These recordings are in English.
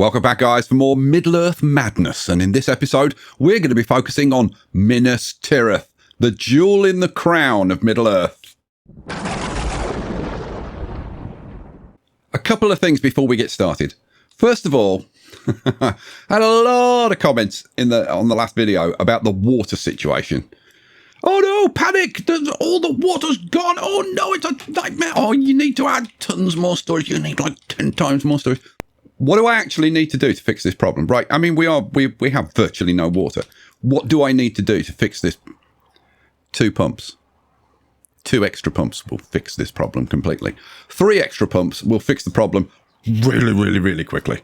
Welcome back, guys, for more Middle-earth madness. And in this episode, we're going to be focusing on Minas Tirith, the jewel in the crown of Middle-earth. A couple of things before we get started. First of all, I had a lot of comments on the last video about the water situation. Oh no, panic! All the water's gone! Oh no, it's a nightmare! Oh, you need to add tons more storage. You need like 10 times more storage. What do I actually need to do to fix this problem? Right, I mean, we have virtually no water. What do I need to do to fix this? 2 pumps. 2 extra pumps will fix this problem completely. 3 extra pumps will fix the problem really quickly.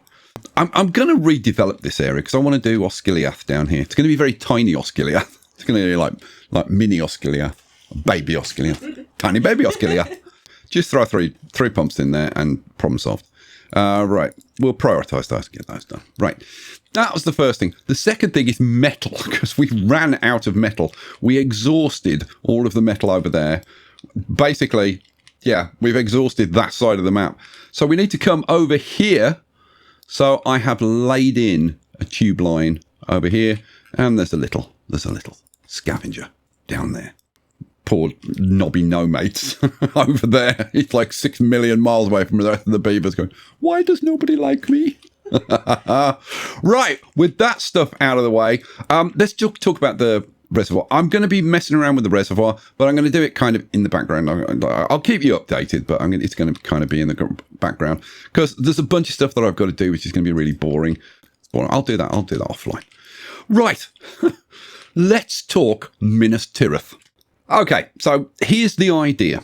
I'm going to redevelop this area because I want to do Osgiliath down here. It's going to be very tiny Osgiliath. It's going to be like mini Osgiliath, baby Osgiliath, tiny baby Osgiliath. Just throw three pumps in there and problem solved. Right, we'll prioritise those, get those done. Right, that was the first thing. The second thing is metal, because we ran out of metal. We exhausted all of the metal over there. Basically, yeah, we've exhausted that side of the map. So we need to come over here. So I have laid in a tube line over here, and there's a little scavenger down there. Poor knobby no-mates over there. He's like 6 million miles away from the rest of the beavers going, why does nobody like me? Right, with that stuff out of the way, let's talk about the reservoir. I'm going to be messing around with the reservoir, but I'm going to do it kind of in the background. I'll keep you updated, but it's going to kind of be in the background because there's a bunch of stuff that I've got to do, which is going to be really boring. I'll do that offline. Right, let's talk Minas Tirith. Okay, so here's the idea.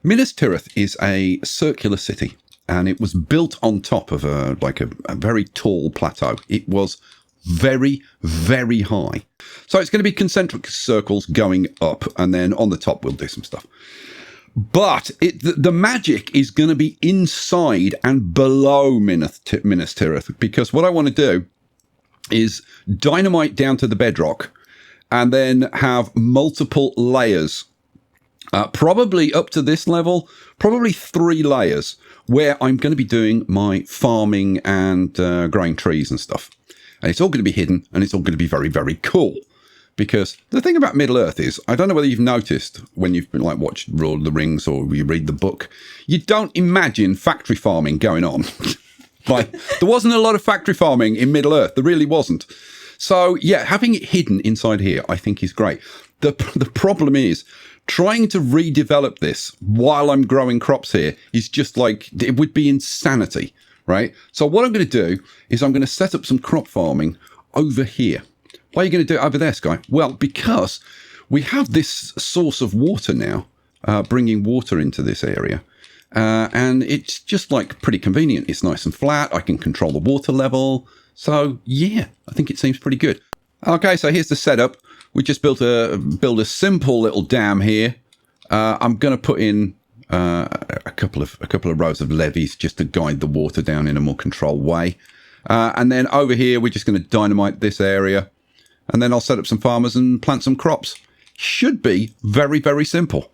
Minas Tirith is a circular city, and it was built on top of a very tall plateau. It was very high. So it's going to be concentric circles going up, and then on the top we'll do some stuff. But the magic is going to be inside and below Minas Tirith, because what I want to do is dynamite down to the bedrock, and then have multiple layers, probably up to this level, probably 3 layers, where I'm going to be doing my farming and growing trees and stuff. And it's all going to be hidden, and it's all going to be very cool. Because the thing about Middle-earth is, I don't know whether you've noticed when you've been watched Lord of the Rings or you read the book, you don't imagine factory farming going on. There wasn't a lot of factory farming in Middle-earth. There really wasn't. So, yeah, having it hidden inside here, I think is great. The problem is trying to redevelop this while I'm growing crops here is just it would be insanity, right? So what I'm going to do is I'm going to set up some crop farming over here. Why are you going to do it over there, Sky? Well, because we have this source of water now, bringing water into this area. And it's just pretty convenient. It's nice and flat. I can control the water level. So, yeah, I think it seems pretty good. Okay, so here's the setup. We just built a simple little dam here. I'm going to put in a couple of rows of levees just to guide the water down in a more controlled way. And then over here, we're just going to dynamite this area. And then I'll set up some farmers and plant some crops. Should be very simple.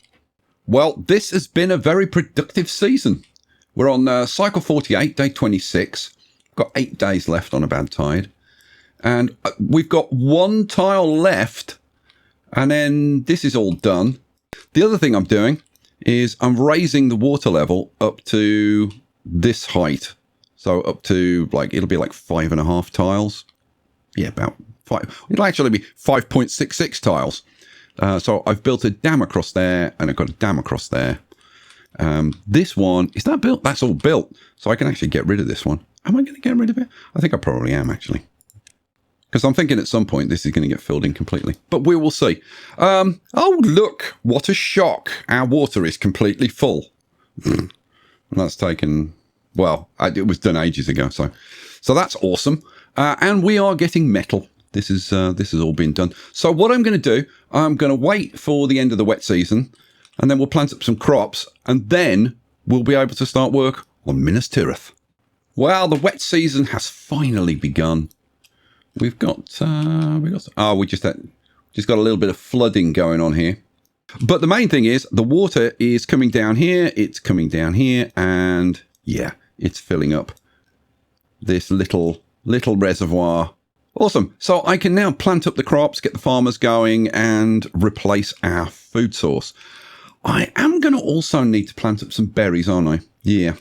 Well, this has been a very productive season. We're on cycle 48, day 26. Got 8 days left on a bad tide, and we've got 1 tile left, and then this is all done. The other thing I'm doing is I'm raising the water level up to this height, so up to it'll be 5.5 tiles. Yeah, about 5. It'll actually be 5.66 tiles. So I've built a dam across there, and I've got a dam across there. This one, is that built? That's all built, so I can actually get rid of this one. Am I going to get rid of it? I think I probably am, actually. Because I'm thinking at some point this is going to get filled in completely. But we will see. Oh, look. What a shock. Our water is completely full. That's taken... Well, it was done ages ago. So that's awesome. And we are getting metal. This has all been done. So what I'm going to do, I'm going to wait for the end of the wet season. And then we'll plant up some crops. And then we'll be able to start work on Minas Tirith. Well, the wet season has finally begun. We just got a little bit of flooding going on here. But the main thing is the water is coming down here. It's coming down here, and yeah, it's filling up. this little reservoir. Awesome. So I can now plant up the crops, get the farmers going, and replace our food source. I am going to also need to plant up some berries, aren't I? Yeah,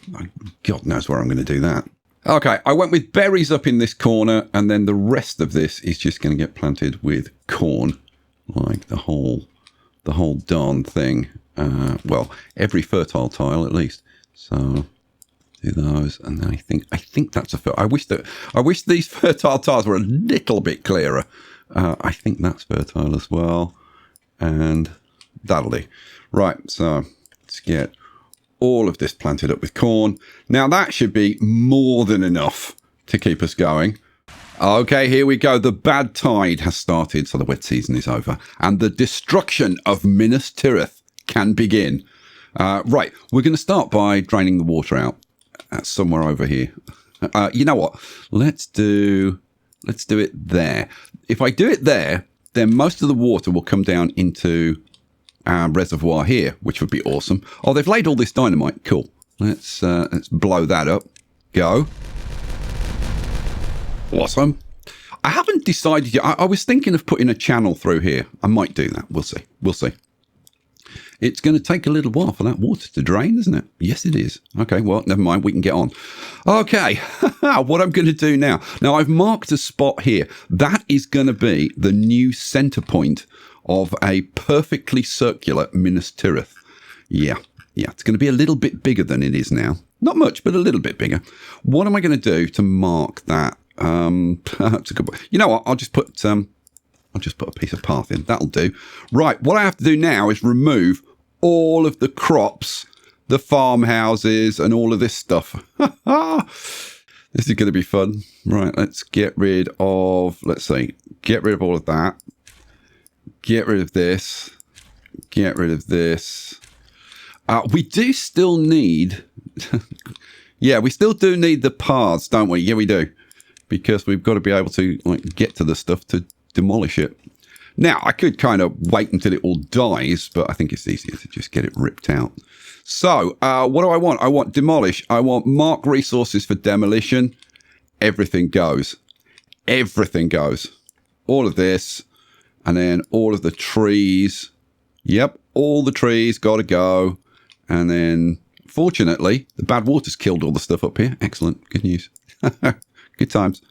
God knows where I'm going to do that. Okay, I went with berries up in this corner, and then the rest of this is just going to get planted with corn, like the whole darn thing. Well, every fertile tile at least. So do those, and then I think that's a I wish these fertile tiles were a little bit clearer. I think that's fertile as well, and that'll do. Right, so let's get all of this planted up with corn. Now that should be more than enough to keep us going. Okay, here we go. The bad tide has started, so the wet season is over, and the destruction of Minas Tirith can begin. Right, we're going to start by draining the water out. Somewhere over here. You know what? Let's do it there. If I do it there, then most of the water will come down into our reservoir here, which would be awesome. Oh, they've laid all this dynamite. Cool. Let's blow that up. Go. Awesome. I haven't decided yet. I was thinking of putting a channel through here. I might do that. We'll see. We'll see. It's going to take a little while for that water to drain, isn't it? Yes, it is. Okay, well, never mind. We can get on. Okay, what I'm going to do now. Now, I've marked a spot here. That is going to be the new center point of a perfectly circular Minas Tirith. Yeah, it's going to be a little bit bigger than it is now. Not much, but a little bit bigger. What am I going to do to mark that? That's a good point. You know what? I'll just put a piece of path in. That'll do. Right, what I have to do now is remove all of the crops, the farmhouses, and all of this stuff. This is going to be fun. Right, let's get rid of, get rid of all of that. Get rid of this. Get rid of this. We do still need, yeah, we still do need the paths, don't we? Yeah, we do. Because we've got to be able to get to the stuff to demolish it. Now, I could kind of wait until it all dies, but I think it's easier to just get it ripped out. So, what do I want? I want demolish. I want mark resources for demolition. Everything goes. Everything goes. All of this. And then all of the trees. Yep, all the trees got to go. And then, fortunately, the bad water's killed all the stuff up here. Excellent. Good news. Good times.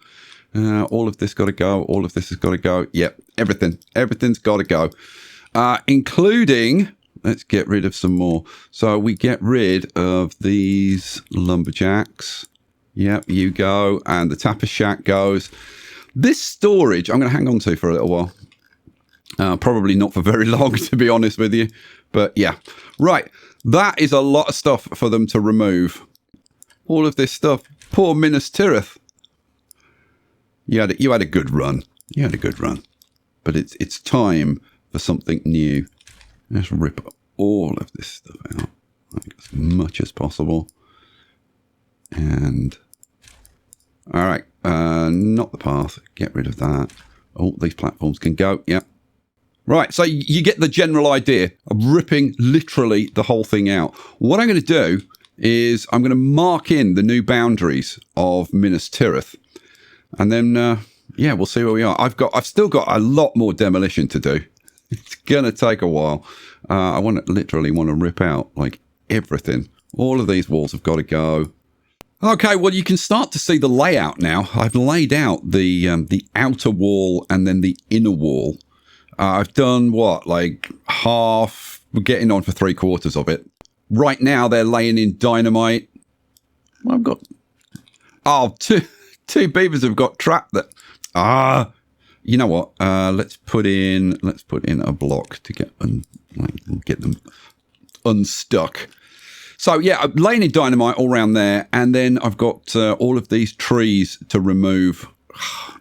All of this got to go. All of this has got to go. Yep, everything. Everything's got to go. Including, let's get rid of some more. So we get rid of these lumberjacks. Yep, you go. And the tapper shack goes. This storage, I'm going to hang on to for a little while. Probably not for very long, to be honest with you. But yeah. Right. That is a lot of stuff for them to remove. All of this stuff. Poor Minas Tirith. You had a good run. You had a good run. But it's time for something new. Let's rip all of this stuff out. Like as much as possible. And all right. Not the path. Get rid of that. Oh, these platforms can go. Yep. Right. So you get the general idea of ripping literally the whole thing out. What I'm going to do is I'm going to mark in the new boundaries of Minas Tirith. And then, yeah, we'll see where we are. I've still got a lot more demolition to do. It's going to take a while. I literally want to rip out like everything. All of these walls have got to go. Okay, well, you can start to see the layout now. I've laid out the outer wall and then the inner wall. I've done like half, we're getting on for 3/4 of it. Right now, they're laying in dynamite. Well, I've got, two beavers have got trapped that, you know what? Let's put in a block to get them unstuck. So yeah, I'm laying in dynamite all around there, and then I've got all of these trees to remove.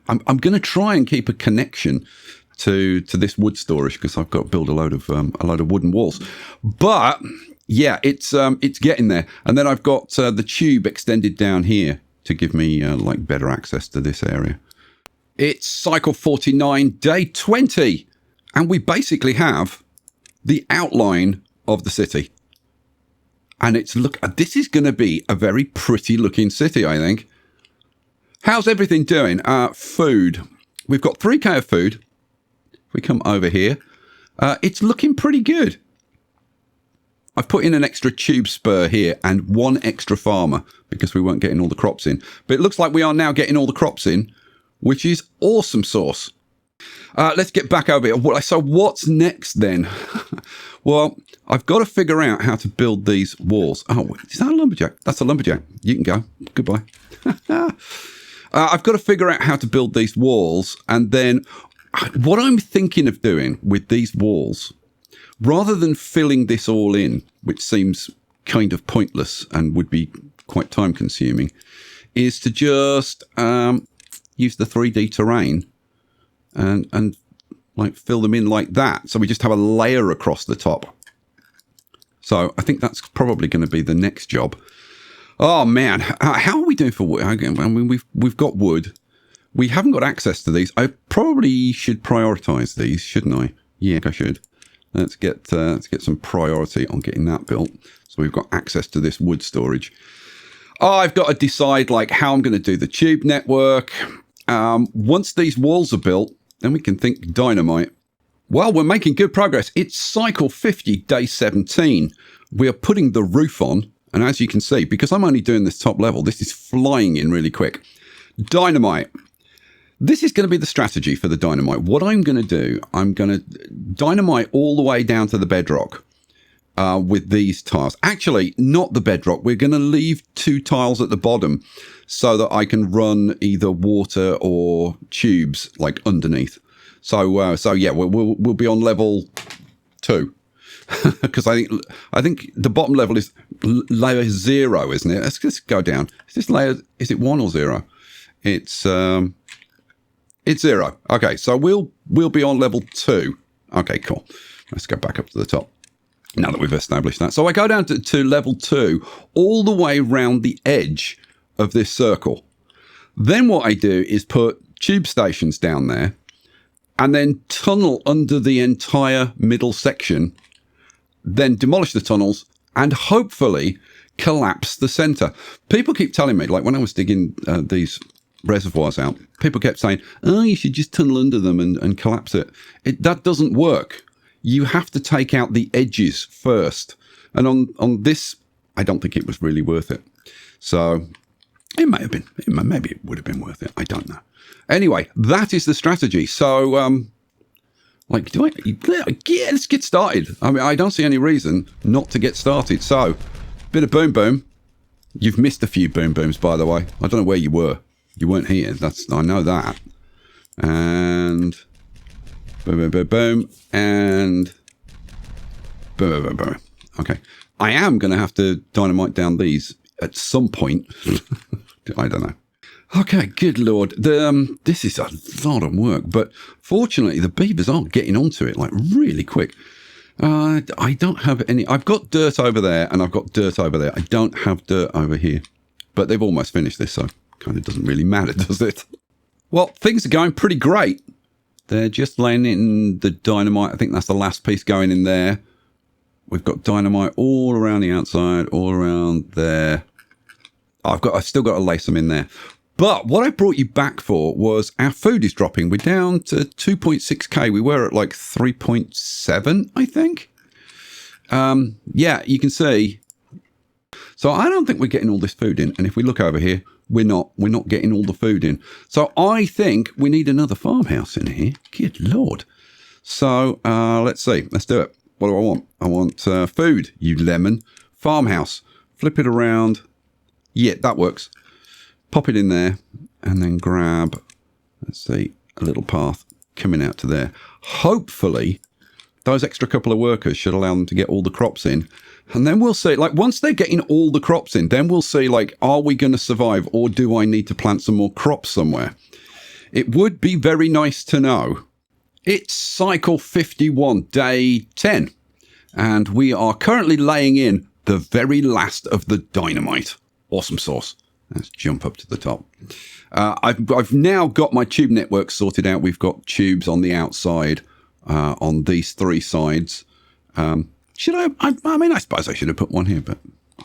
I'm going to try and keep a connection to this wood storage because I've got to build a load of wooden walls. But yeah, it's getting there, and then I've got the tube extended down here to give me like better access to this area. It's cycle 49, day 20, and we basically have the outline of the city. And this is going to be a very pretty looking city, I think. How's everything doing? Food. We've got 3k of food. If we come over here, it's looking pretty good. I've put in an extra tube spur here and 1 extra farmer because we weren't getting all the crops in. But it looks like we are now getting all the crops in, which is awesome sauce. Let's get back over here. So what's next then? Well, I've got to figure out how to build these walls. Oh, is that a lumberjack? That's a lumberjack. You can go. Goodbye. I've got to figure out how to build these walls. And then what I'm thinking of doing with these walls, rather than filling this all in, which seems kind of pointless and would be quite time consuming, is to just use the 3D terrain and like fill them in like that. So we just have a layer across the top. So I think that's probably going to be the next job. Oh man, how are we doing for wood? I mean, we've got wood. We haven't got access to these. I probably should prioritize these, shouldn't I? Yeah, I should. Let's get some priority on getting that built. So we've got access to this wood storage. Oh, I've got to decide like how I'm going to do the tube network. Once these walls are built, then we can think dynamite. Well, we're making good progress. It's cycle 50, day 17. We are putting the roof on. And as you can see, because I'm only doing this top level, this is flying in really quick. Dynamite. This is going to be the strategy for the dynamite. What I'm going to do, I'm going to dynamite all the way down to the bedrock with these tiles. Actually, not the bedrock. We're going to leave 2 tiles at the bottom so that I can run either water or tubes like underneath. So yeah, we'll be on level 2 because I think the bottom level is layer 0, isn't it? Let's just go down. Is this layer? Is it 1 or 0? It's 0. Okay, so we'll be on level 2. Okay, cool. Let's go back up to the top now that we've established that. So I go down to level 2 all the way around the edge of this circle. Then what I do is put tube stations down there and then tunnel under the entire middle section, then demolish the tunnels and hopefully collapse the center. People keep telling me, like when I was digging these reservoirs out, people kept saying, oh, you should just tunnel under them and collapse it. That doesn't work. You have to take out the edges first. And on this, I don't think it was really worth it. So it may have been. Maybe it would have been worth it. I don't know. Anyway, that is the strategy. So, yeah, let's get started. I mean, I don't see any reason not to get started. So, bit of boom boom. You've missed a few boom booms, by the way. I don't know where you were. You weren't here. I know that. And boom, boom, boom, boom, and boom, boom, boom, boom. Okay. I am going to have to dynamite down these at some point. I don't know. Okay, good Lord. This is a lot of work, but fortunately the beavers aren't getting onto it like really quick. I don't have any. I've got dirt over there and I've got dirt over there. I don't have dirt over here, but they've almost finished this, so kind of doesn't really matter, does it? Well, things are going pretty great. They're just laying in the dynamite. I think that's the last piece going in there. We've got dynamite all around the outside, all around there. I've still got to lay some in there. But what I brought you back for was our food is dropping. We're down to 2.6k. We were at like 3.7, I think. Yeah, you can see. So I don't think we're getting all this food in. And if we look over here, we're not getting all the food in. So I think we need another farmhouse in here. Good Lord. So let's see. Let's do it. What do I want? I want food, you lemon. Farmhouse. Flip it around. Yeah, that works. Pop it in there and then grab, let's see, a little path coming out to there. Hopefully, those extra couple of workers should allow them to get all the crops in. And then we'll see, like, once they're getting all the crops in, then we'll see, like, are we going to survive or do I need to plant some more crops somewhere? It would be very nice to know. It's cycle 51, day 10. And we are currently laying in the very last of the dynamite. Awesome sauce. Let's jump up to the top. I've now got my tube network sorted out. We've got tubes on the outside on these 3 sides. Should I mean, I suppose I should have put one here, but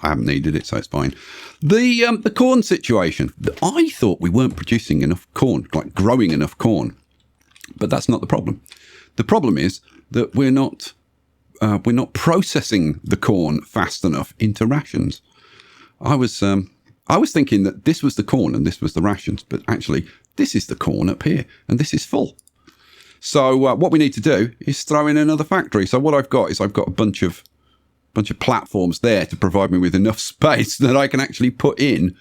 I haven't needed it, so it's fine. The corn situation. I thought we weren't producing enough corn, like growing enough corn. But that's not the problem. The problem is that we're not processing the corn fast enough into rations. I was thinking that this was the corn and this was the rations, but actually this is the corn up here and this is full. So what we need to do is throw in another factory. So what I've got is I've got a bunch of platforms there to provide me with enough space that I can actually put in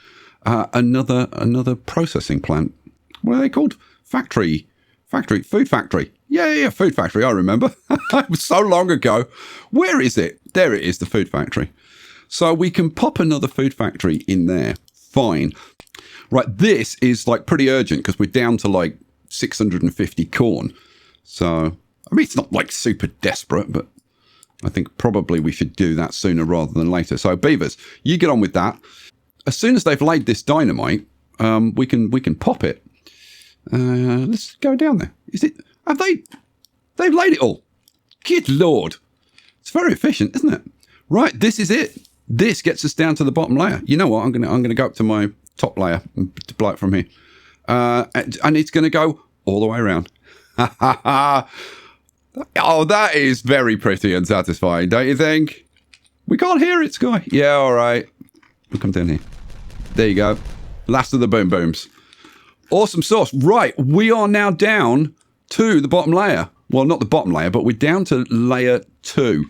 another processing plant. What are they called? Food factory. Yeah, food factory. I remember. It was so long ago. Where is it? There it is, the food factory. So we can pop another food factory in there. Fine. Right, this is like pretty urgent because we're down to like 650 corn. So, I mean, it's not like super desperate, but I think probably we should do that sooner rather than later. So, beavers, you get on with that. As soon as they've laid this dynamite, we can pop it. Let's go down there. Is it? Have they? They've laid it all. Good Lord. It's very efficient, isn't it? Right, this is it. This gets us down to the bottom layer. You know what? I'm gonna go up to my top layer and blow it from here. And it's going to go all the way around. Oh, that is very pretty and satisfying, don't you think? We can't hear it, Sky. Yeah, all right. We'll come down here. There you go. Last of the boom booms. Awesome sauce. Right, we are now down to the bottom layer. Well, not the bottom layer, but we're down to layer 2.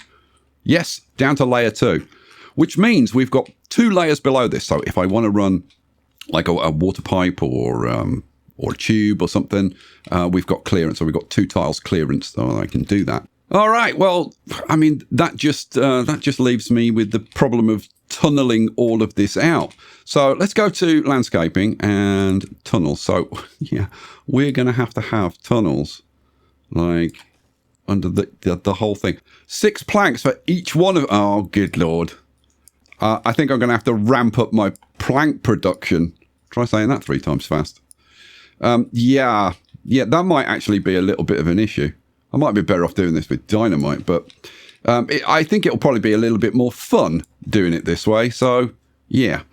Yes, down to layer 2, which means we've got 2 layers below this. So if I want to run like a water pipe or a tube or something, we've got clearance. So we've got 2 tiles clearance, so I can do that. All right. Well, I mean, that just leaves me with the problem of tunneling all of this out. So let's go to landscaping and tunnels. So yeah, we're going to have tunnels like under the whole thing. 6 planks for each one of. Oh, good Lord. I think I'm going to have to ramp up my plank production. Try saying that 3 times fast. Yeah, that might actually be a little bit of an issue. I might be better off doing this with dynamite, but I think it'll probably be a little bit more fun doing it this way. So, yeah.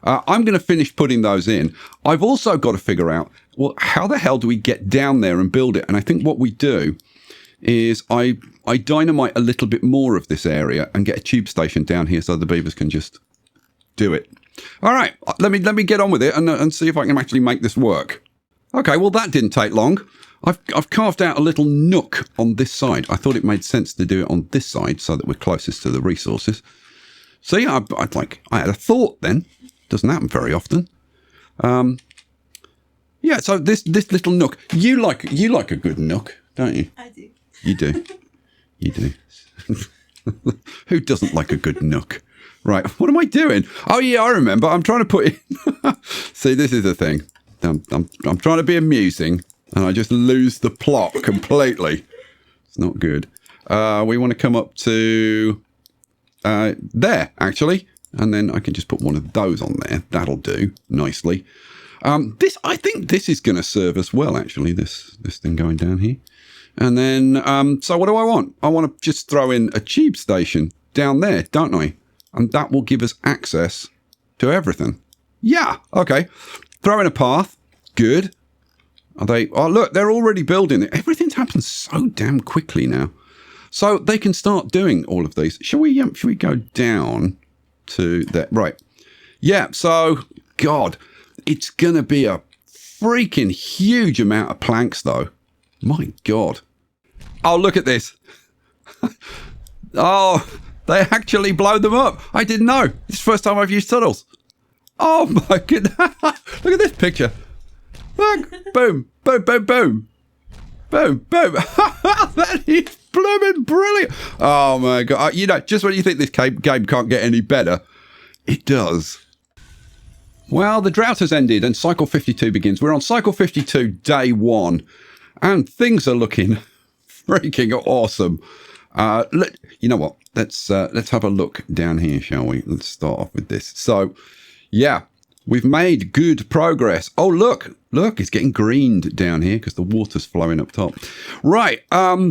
I'm going to finish putting those in. I've also got to figure out, well, how the hell do we get down there and build it? And I think what we do is I dynamite a little bit more of this area and get a tube station down here so the beavers can just do it. All right, let me get on with it and see if I can actually make this work. Okay, well, that didn't take long. I've carved out a little nook on this side. I thought it made sense to do it on this side so that we're closest to the resources. So yeah, I had a thought then. Doesn't happen very often. Yeah, so this little nook. You like a good nook, don't you? I do. You do. You do. Who doesn't like a good nook? Right, what am I doing? Oh yeah, I remember. I'm trying to put in. See, this is the thing. I'm trying to be amusing, and I just lose the plot completely. It's not good. We want to come up to there, actually, and then I can just put one of those on there. That'll do nicely. I think this is going to serve us well, actually. This thing going down here, and then so what do I want? I want to just throw in a tube station down there, don't I? And that will give us access to everything. Yeah, okay. Throw in a path. Good. Are they? Oh, look, they're already building it. Everything's happened so damn quickly now. So they can start doing all of these. Shall we go down to that? Right. Yeah, so, God, it's going to be a freaking huge amount of planks, though. My God. Oh, look at this. Oh, they actually blow them up. I didn't know. It's the first time I've used tunnels. Oh my goodness. Look at this picture. Look. Boom. Boom, boom, boom. Boom, boom. That is blooming brilliant. Oh my God. You know, just when you think this game can't get any better, it does. Well, the drought has ended and cycle 52 begins. We're on cycle 52, day 1. And things are looking freaking awesome. You know what? Let's have a look down here, shall we? Let's start off with this. So, yeah, we've made good progress. Oh, look, it's getting greened down here because the water's flowing up top. Right. I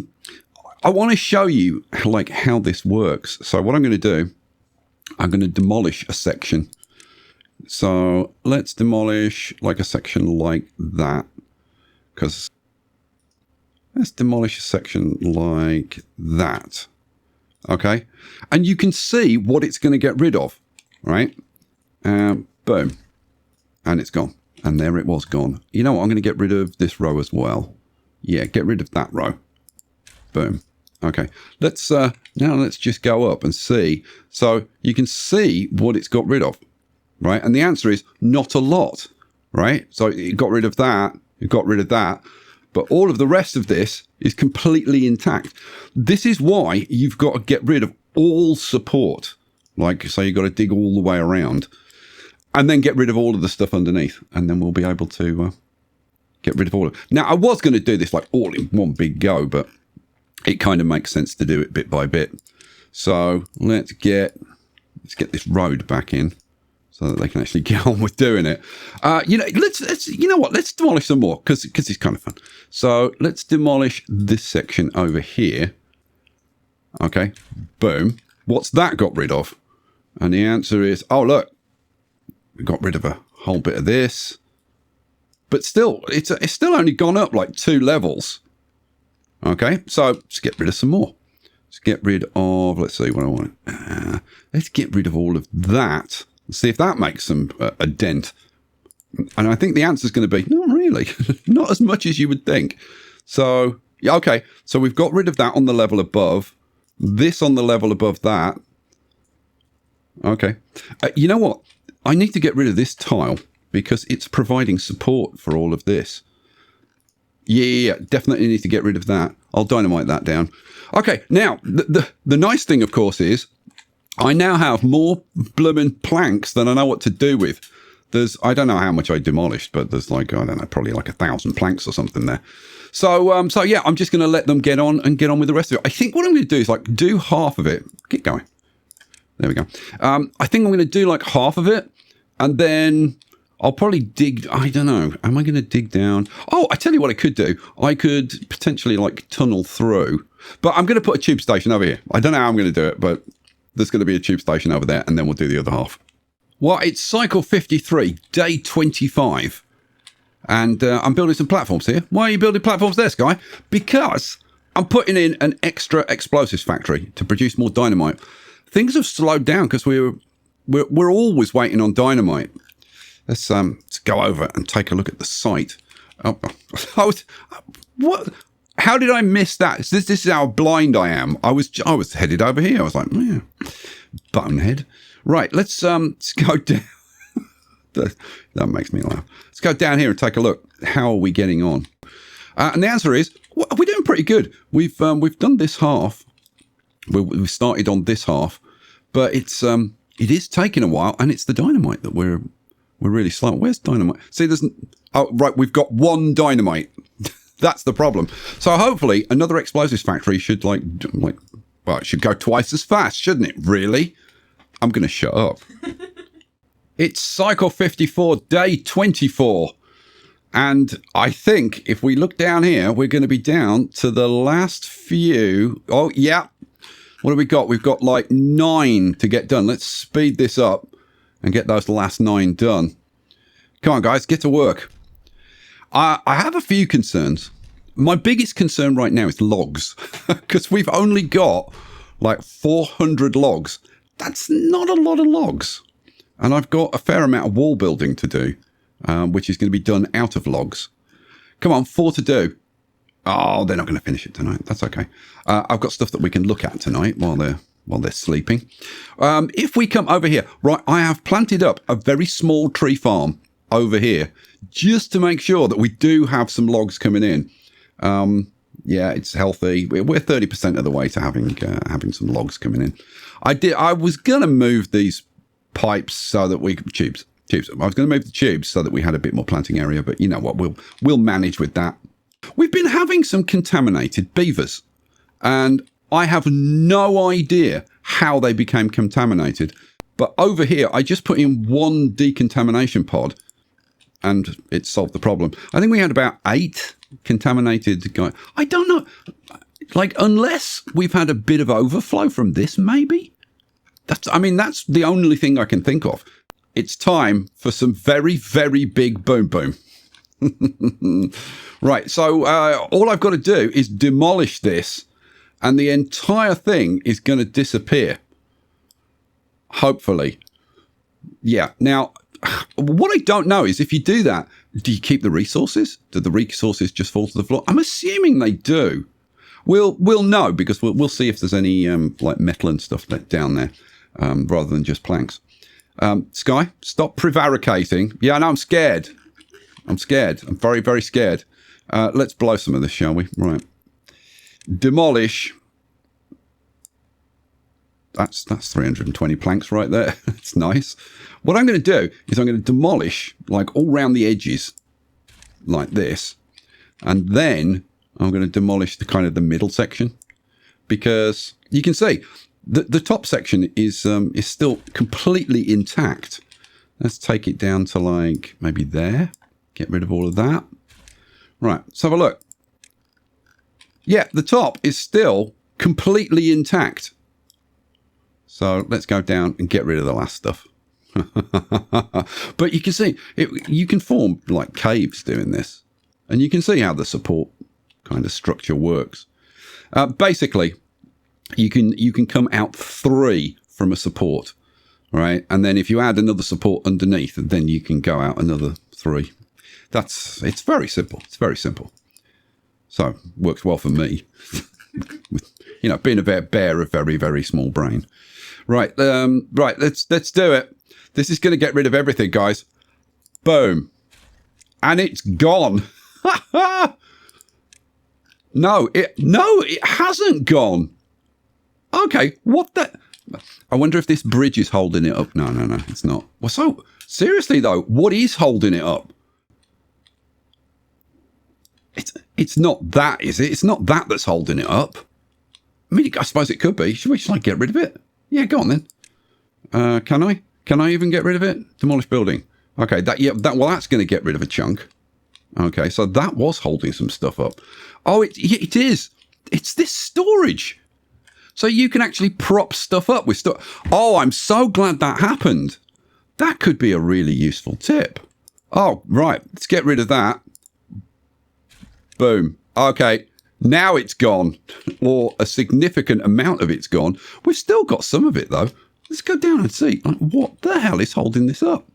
want to show you like how this works. So what I'm going to do I'm going to demolish a section. So let's demolish like a section like that. Because let's demolish a section like that. Okay. And you can see what it's going to get rid of. Right? Boom. And it's gone. And there it was gone. You know what? I'm going to get rid of this row as well. Yeah, get rid of that row. Boom. Okay. Let's now let's just go up and see. So you can see what it's got rid of. Right? And the answer is not a lot. Right? So it got rid of that. It got rid of that. But all of the rest of this is completely intact. This is why you've got to get rid of all support. Like, so you've got to dig all the way around. And then get rid of all of the stuff underneath. And then we'll be able to get rid of all of it. Now, I was going to do this like all in one big go, but it kind of makes sense to do it bit by bit. So let's get this road back in so that they can actually get on with doing it. Let's you know what? Let's demolish some more because it's kind of fun. So let's demolish this section over here. Okay, boom. What's that got rid of? And the answer is, oh look. We got rid of a whole bit of this, but still, it's still only gone up like 2 levels. Okay, so let's get rid of some more. Let's get rid of, let's see what I want. Let's get rid of all of that. Let's see if that makes some a dent. And I think the answer is going to be, not really, not as much as you would think. So, yeah, okay, so we've got rid of that on the level above, this on the level above that. Okay, you know what? I need to get rid of this tile because it's providing support for all of this. Yeah, definitely need to get rid of that. I'll dynamite that down. Okay, now, the nice thing, of course, is I now have more blooming planks than I know what to do with. I don't know how much I demolished, but there's like, I don't know, probably like 1,000 planks or something there. So yeah, I'm just going to let them get on with the rest of it. I think what I'm going to do is like do half of it. Keep going. There we go. I think I'm going to do like half of it. And then I'll probably dig, I don't know, am I going to dig down? Oh, I tell you what I could do. I could potentially like tunnel through, but I'm going to put a tube station over here. I don't know how I'm going to do it, but there's going to be a tube station over there and then we'll do the other half. Well, it's cycle 53, day 25. And I'm building some platforms here. Why are you building platforms there, Sky? Because I'm putting in an extra explosives factory to produce more dynamite. Things have slowed down because we're always waiting on dynamite. Let's go over and take a look at the site. Oh, what? How did I miss that? This is how blind I am. I was headed over here. I was like, yeah, bonehead. Right, let's go down. That makes me laugh. Let's go down here and take a look. How are we getting on? And the answer is, we're doing pretty good. We've done this half. We've started on this half, but it is taking a while, and it's the dynamite that we're really slow. Where's dynamite? See, right, we've got 1 dynamite. That's the problem. So hopefully another explosives factory should well, it should go twice as fast, shouldn't it? Really? I'm going to shut up. It's cycle 54, day 24. And I think if we look down here, we're going to be down to the last few. Oh, yeah. What have we got? We've got like 9 to get done. Let's speed this up and get those last 9 done. Come on, guys, get to work. I have a few concerns. My biggest concern right now is logs, because we've only got like 400 logs. That's not a lot of logs. And I've got a fair amount of wall building to do, which is going to be done out of logs. Come on, 4 to do. Oh, they're not going to finish it tonight. That's okay. I've got stuff that we can look at tonight while they're sleeping. If we come over here, right, I have planted up a very small tree farm over here just to make sure that we do have some logs coming in. Yeah, it's healthy. We're 30% of the way to having some logs coming in. I was going to move these pipes so that we could tubes. I was going to move the tubes so that we had a bit more planting area, but you know what? We'll manage with that. We've been having some contaminated beavers, and I have no idea how they became contaminated. But over here, I just put in 1 decontamination pod, and it solved the problem. I think we had about 8 contaminated guys. I don't know. Like, unless we've had a bit of overflow from this, maybe? that's the only thing I can think of. It's time for some very, very big boom boom. Right, so all I've got to do is demolish this, and the entire thing is going to disappear. Hopefully. Yeah, now, what I don't know is if you do that, do you keep the resources? Do the resources just fall to the floor? I'm assuming they do. We'll know, because we'll see if there's any like metal and stuff down there, rather than just planks. Sky, stop prevaricating. Yeah, no, I'm scared. I'm scared. I'm very, very scared. Let's blow some of this, shall we? Right. Demolish. That's 320 planks right there. That's nice. What I'm going to do is I'm going to demolish like all around the edges like this. And then I'm going to demolish the kind of the middle section, because you can see the top section is still completely intact. Let's take it down to like maybe there. Get rid of all of that. Right, let's have a look. Yeah, the top is still completely intact. So let's go down and get rid of the last stuff. But you can see, you can form like caves doing this. And you can see how the support kind of structure works. Basically, you can come out 3 from a support, right? And then if you add another support underneath, then you can go out another 3. It's very simple. It's very simple. So works well for me. You know, being a bear of very, very small brain. Right, right. Let's do it. This is going to get rid of everything, guys. Boom, and it's gone. No, it hasn't gone. Okay, what the? I wonder if this bridge is holding it up. No, it's not. Well, so seriously though, what is holding it up? It's not that, is it? It's not that that's holding it up. I mean, I suppose it could be. Should we like get rid of it? Yeah, go on then. Can I? Can I even get rid of it? Demolish building. Okay, well, that's going to get rid of a chunk. Okay, so that was holding some stuff up. Oh, it is. It's this storage. So you can actually prop stuff up with stuff. Oh, I'm so glad that happened. That could be a really useful tip. Oh, right. Let's get rid of that. Boom. Okay. Now it's gone, or a significant amount of it's gone. We've still got some of it, though. Let's go down and see. Like, what the hell is holding this up?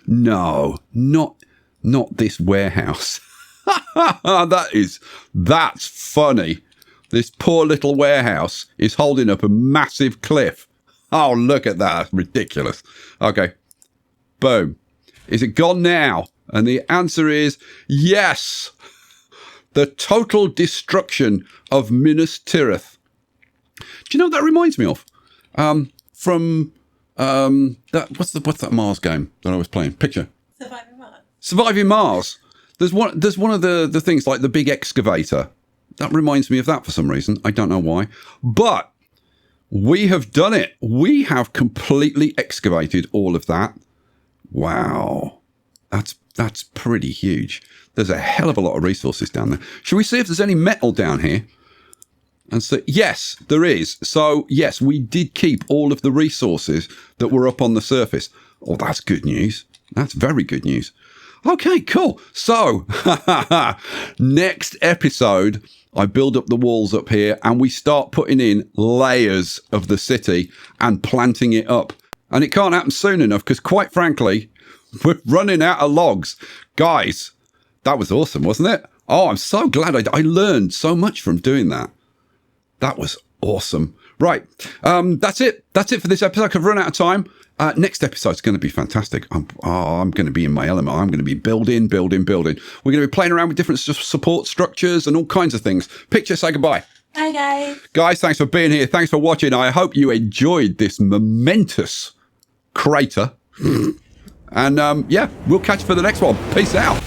No, not this warehouse. That's funny. This poor little warehouse is holding up a massive cliff. Oh, look at that. That's ridiculous. Okay. Boom. Is it gone now? And the answer is yes. The total destruction of Minas Tirith. Do you know what that reminds me of? From that what's that Mars game that I was playing? Picture. Surviving Mars. Surviving Mars. There's one of the things like the big excavator. That reminds me of that for some reason. I don't know why. But we have done it. We have completely excavated all of that. Wow. That's pretty huge. There's a hell of a lot of resources down there. Should we see if there's any metal down here? And so, yes, there is. So, yes, we did keep all of the resources that were up on the surface. Oh, that's good news. That's very good news. Okay, cool. So, next episode, I build up the walls up here and we start putting in layers of the city and planting it up. And it can't happen soon enough because, quite frankly, we're running out of logs. Guys, that was awesome, wasn't it? Oh, I'm so glad I learned so much from doing that. That was awesome. Right. That's it. That's it for this episode. I've run out of time. Next episode's going to be fantastic. I'm going to be in my element. I'm going to be building. We're going to be playing around with different support structures and all kinds of things. Picture, say goodbye. Bye, guys. Guys, thanks for being here. Thanks for watching. I hope you enjoyed this momentous crater. And yeah, we'll catch you for the next one. Peace out.